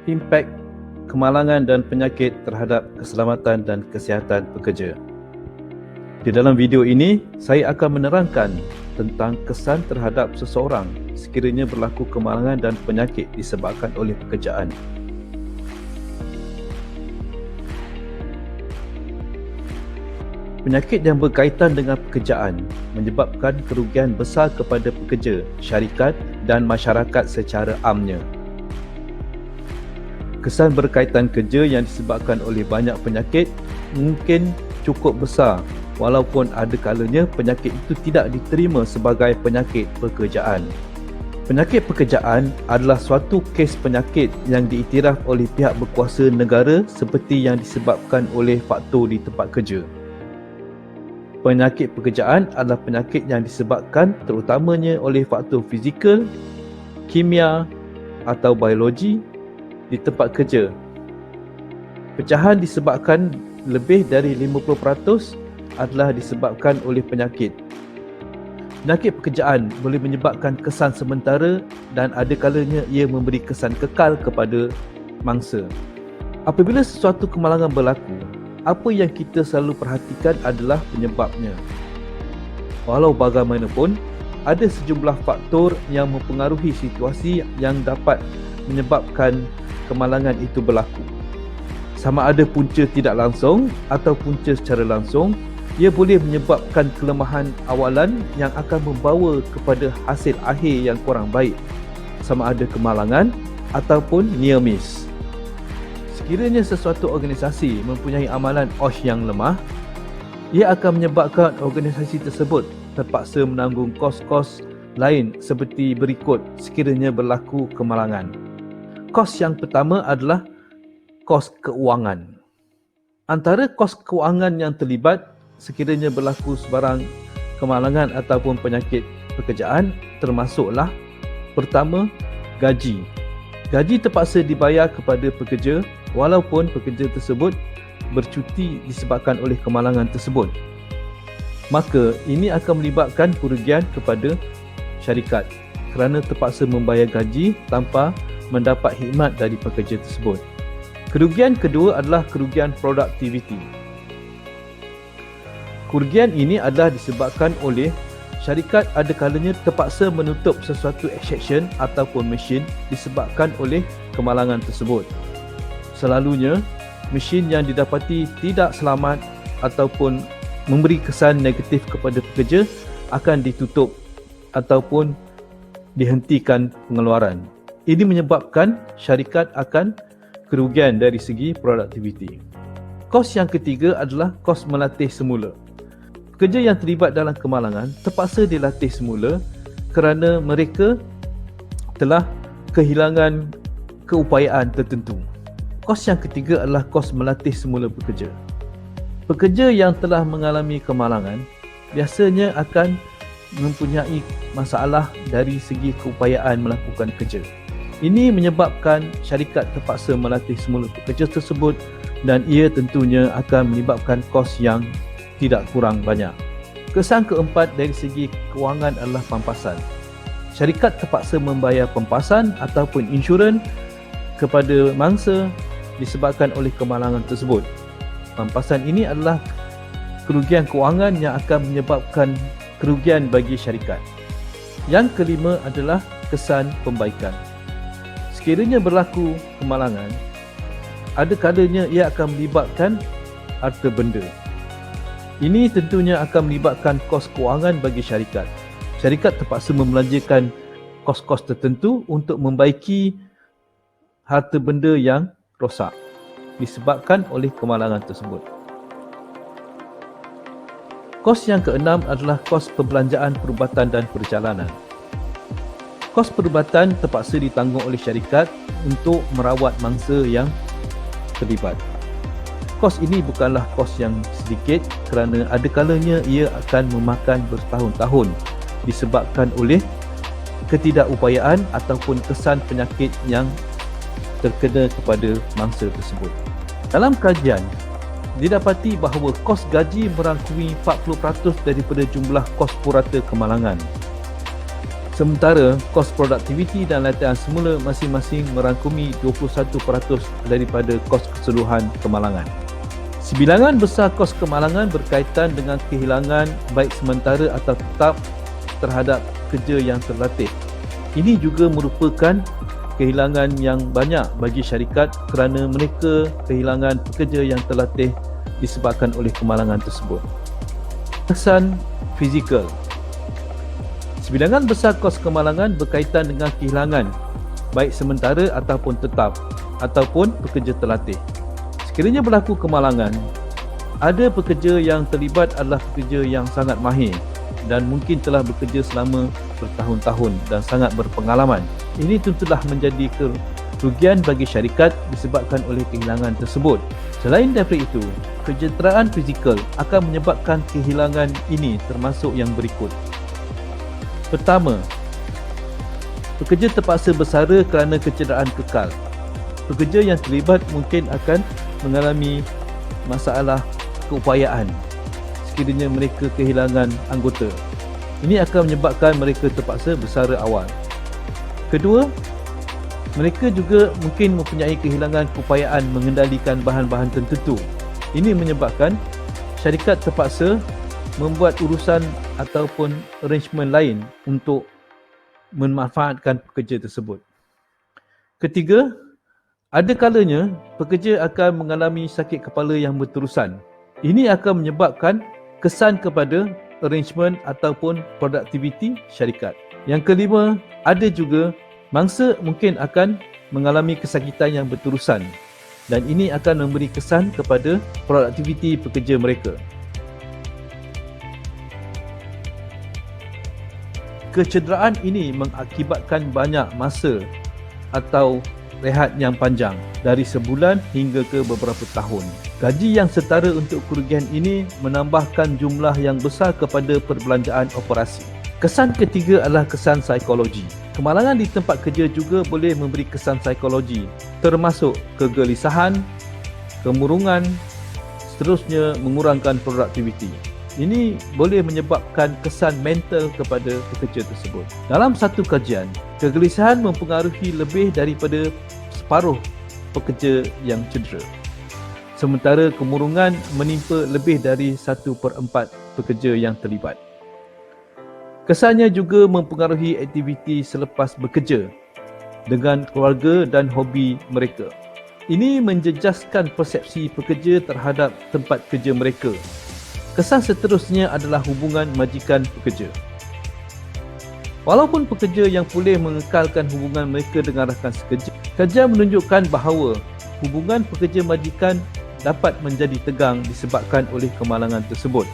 Impak kemalangan dan penyakit terhadap keselamatan dan kesihatan pekerja. Di dalam video ini, saya akan menerangkan tentang kesan terhadap seseorang sekiranya berlaku kemalangan dan penyakit disebabkan oleh pekerjaan. Penyakit yang berkaitan dengan pekerjaan menyebabkan kerugian besar kepada pekerja, syarikat dan masyarakat secara amnya. Kesan berkaitan kerja yang disebabkan oleh banyak penyakit mungkin cukup besar, walaupun ada kalanya penyakit itu tidak diterima sebagai penyakit pekerjaan. Penyakit pekerjaan adalah suatu kes penyakit yang diiktiraf oleh pihak berkuasa negara seperti yang disebabkan oleh faktor di tempat kerja. Penyakit pekerjaan adalah penyakit yang disebabkan terutamanya oleh faktor fizikal, kimia atau biologi di tempat kerja. Pecahan disebabkan lebih dari 50% adalah disebabkan oleh penyakit. Penyakit pekerjaan boleh menyebabkan kesan sementara dan ada kalanya ia memberi kesan kekal kepada mangsa. Apabila sesuatu kemalangan berlaku, apa yang kita selalu perhatikan adalah penyebabnya. Walau bagaimanapun, ada sejumlah faktor yang mempengaruhi situasi yang dapat menyebabkan kemalangan itu berlaku. Sama ada punca tidak langsung atau punca secara langsung, ia boleh menyebabkan kelemahan awalan yang akan membawa kepada hasil akhir yang kurang baik, sama ada kemalangan ataupun near miss. Sekiranya sesuatu organisasi mempunyai amalan OSH yang lemah, ia akan menyebabkan organisasi tersebut terpaksa menanggung kos-kos lain seperti berikut sekiranya berlaku kemalangan. Kos yang pertama adalah kos keuangan. Antara kos keuangan yang terlibat sekiranya berlaku sebarang kemalangan ataupun penyakit pekerjaan termasuklah: pertama, gaji. Gaji terpaksa dibayar kepada pekerja walaupun pekerja tersebut bercuti disebabkan oleh kemalangan tersebut. Maka ini akan melibatkan kerugian kepada syarikat kerana terpaksa membayar gaji tanpa mendapat khidmat dari pekerja tersebut. Kerugian kedua adalah kerugian produktiviti. Kerugian ini adalah disebabkan oleh syarikat ada kalanya terpaksa menutup sesuatu section ataupun mesin disebabkan oleh kemalangan tersebut. Selalunya, mesin yang didapati tidak selamat ataupun memberi kesan negatif kepada pekerja akan ditutup ataupun dihentikan pengeluaran. Ini menyebabkan syarikat akan kerugian dari segi produktiviti. Kos yang ketiga adalah kos melatih semula. Pekerja yang terlibat dalam kemalangan terpaksa dilatih semula kerana mereka telah kehilangan keupayaan tertentu. Kos yang ketiga adalah kos melatih semula pekerja. Pekerja yang telah mengalami kemalangan biasanya akan mempunyai masalah dari segi keupayaan melakukan kerja. Ini menyebabkan syarikat terpaksa melatih semula pekerja tersebut dan ia tentunya akan menyebabkan kos yang tidak kurang banyak. Kesan keempat dari segi kewangan adalah pampasan. Syarikat terpaksa membayar pampasan ataupun insurans kepada mangsa disebabkan oleh kemalangan tersebut. Pampasan ini adalah kerugian kewangan yang akan menyebabkan kerugian bagi syarikat. Yang kelima adalah kesan pembaikan. Sekiranya berlaku kemalangan, ada kalanya ia akan melibatkan harta benda. Ini tentunya akan melibatkan kos kewangan bagi syarikat. Syarikat terpaksa membelanjakan kos-kos tertentu untuk membaiki harta benda yang rosak disebabkan oleh kemalangan tersebut. Kos yang keenam adalah kos perbelanjaan perubatan dan perjalanan. Kos perubatan terpaksa ditanggung oleh syarikat untuk merawat mangsa yang terlibat. Kos ini bukanlah kos yang sedikit kerana ada kalanya ia akan memakan bertahun-tahun disebabkan oleh ketidakupayaan ataupun kesan penyakit yang terkena kepada mangsa tersebut. Dalam kajian, didapati bahawa kos gaji merangkumi 40% daripada jumlah kos purata kemalangan. Sementara kos produktiviti dan latihan semula masing-masing merangkumi 21% daripada kos keseluruhan kemalangan. Sebilangan besar kos kemalangan berkaitan dengan kehilangan baik sementara atau tetap terhadap pekerja yang terlatih. Ini juga merupakan kehilangan yang banyak bagi syarikat kerana mereka kehilangan pekerja yang terlatih disebabkan oleh kemalangan tersebut. Kesan fizikal. Sebilangan besar kos kemalangan berkaitan dengan kehilangan baik sementara ataupun tetap ataupun pekerja terlatih. Sekiranya berlaku kemalangan, ada pekerja yang terlibat adalah pekerja yang sangat mahir dan mungkin telah bekerja selama bertahun-tahun dan sangat berpengalaman. Ini tentulah menjadi kerugian bagi syarikat disebabkan oleh kehilangan tersebut. Selain daripada itu, kecederaan fizikal akan menyebabkan kehilangan ini termasuk yang berikut. Pertama, pekerja terpaksa bersara kerana kecederaan kekal. Pekerja yang terlibat mungkin akan mengalami masalah keupayaan sekiranya mereka kehilangan anggota. Ini akan menyebabkan mereka terpaksa bersara awal. Kedua, mereka juga mungkin mempunyai kehilangan keupayaan mengendalikan bahan-bahan tertentu. Ini menyebabkan syarikat terpaksa membuat urusan ataupun arrangement lain untuk memanfaatkan pekerja tersebut. Ketiga, ada kalanya pekerja akan mengalami sakit kepala yang berterusan. Ini akan menyebabkan kesan kepada arrangement ataupun produktiviti syarikat. Yang kelima, ada juga mangsa mungkin akan mengalami kesakitan yang berterusan dan ini akan memberi kesan kepada produktiviti pekerja mereka. Kecederaan ini mengakibatkan banyak masa atau rehat yang panjang dari sebulan hingga ke beberapa tahun. Gaji yang setara untuk kerugian ini menambahkan jumlah yang besar kepada perbelanjaan operasi. Kesan ketiga adalah kesan psikologi. Kemalangan di tempat kerja juga boleh memberi kesan psikologi termasuk kegelisahan, kemurungan, seterusnya mengurangkan produktiviti. Ini boleh menyebabkan kesan mental kepada pekerja tersebut. Dalam satu kajian, kegelisahan mempengaruhi lebih daripada separuh pekerja yang cedera. Sementara kemurungan menimpa lebih dari 1/4 pekerja yang terlibat. Kesannya juga mempengaruhi aktiviti selepas bekerja dengan keluarga dan hobi mereka. Ini menjejaskan persepsi pekerja terhadap tempat kerja mereka. Kesan seterusnya adalah hubungan majikan pekerja. Walaupun pekerja yang boleh mengekalkan hubungan mereka dengan rakan sekerja, kajian menunjukkan bahawa hubungan pekerja majikan dapat menjadi tegang disebabkan oleh kemalangan tersebut.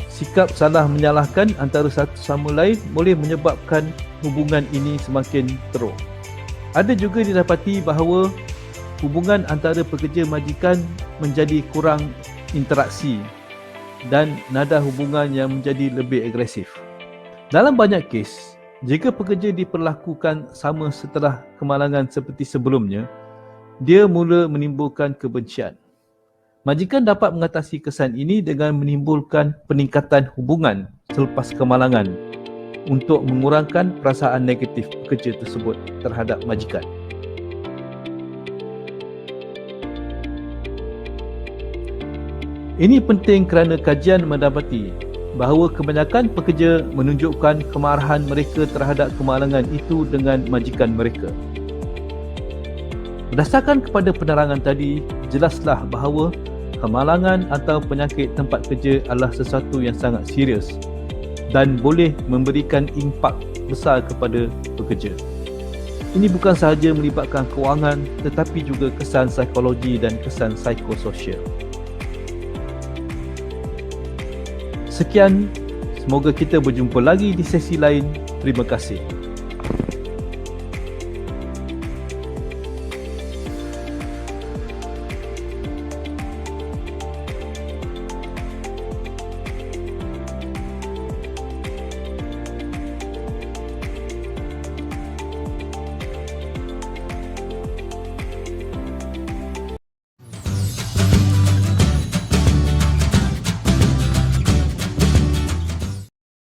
Sikap salah menyalahkan antara satu sama lain boleh menyebabkan hubungan ini semakin teruk. Ada juga didapati bahawa hubungan antara pekerja majikan menjadi kurang interaksi dan nada hubungan yang menjadi lebih agresif. Dalam banyak kes, jika pekerja diperlakukan sama setelah kemalangan seperti sebelumnya, dia mula menimbulkan kebencian. Majikan dapat mengatasi kesan ini dengan menimbulkan peningkatan hubungan selepas kemalangan untuk mengurangkan perasaan negatif pekerja tersebut terhadap majikan. Ini penting kerana kajian mendapati bahawa kebanyakan pekerja menunjukkan kemarahan mereka terhadap kemalangan itu dengan majikan mereka. Berdasarkan kepada penerangan tadi, jelaslah bahawa kemalangan atau penyakit tempat kerja adalah sesuatu yang sangat serius dan boleh memberikan impak besar kepada pekerja. Ini bukan sahaja melibatkan kewangan tetapi juga kesan psikologi dan kesan psikososial. Sekian, semoga kita berjumpa lagi di sesi lain. Terima kasih.